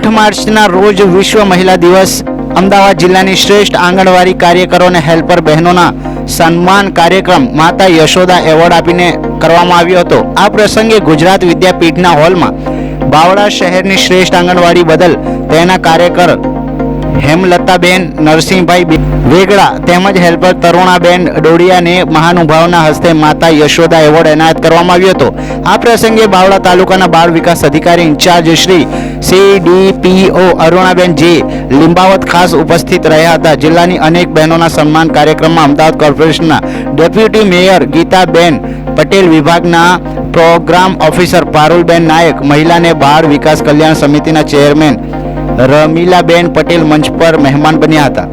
8 માર્ચના રોજ વિશ્વ મહિલા દિવસ અમદાવાદ જિલ્લાની શ્રેષ્ઠ આંગણવાડી કાર્યકરો અને હેલ્પર બહેનોના સન્માન કાર્યક્રમ માતા યશોદા એવોર્ડ આપીને કરવામાં આવ્યો હતો। આ પ્રસંગે ગુજરાત વિદ્યાપીઠના હોલમાં બાવળા શહેરની શ્રેષ્ઠ આંગણવાડી બદલ તેના કાર્યકર હેમલતાબેન નરસિંહભાઈ વેગડા તેમજ હેલ્પર તરુણાબેન ડોડિયાને મહાનુભાવના હસ્તે માતા યશોદા એવોર્ડ એનાયત કરવામાં આવ્યો હતો। આ પ્રસંગે બાવળા તાલુકાના બાળ વિકાસ અધિકારી ઇન્ચાર્જ શ્રી CDPO અરુણાબેન જે લીંબાવત ખાસ ઉપસ્થિત રહ્યા હતા। જિલ્લાની અનેક બહેનોના સન્માન કાર્યક્રમમાં અમદાવાદ કોર્પોરેશનના ડેપ્યુટી મેયર ગીતાબેન પટેલ, વિભાગના પ્રોગ્રામ ઓફિસર પારુલબેન નાયક, મહિલા અને બાળ વિકાસ કલ્યાણ સમિતિના ચેરમેન રમીલાબેન પટેલ મંચ પર મહેમાન બન્યા હતા।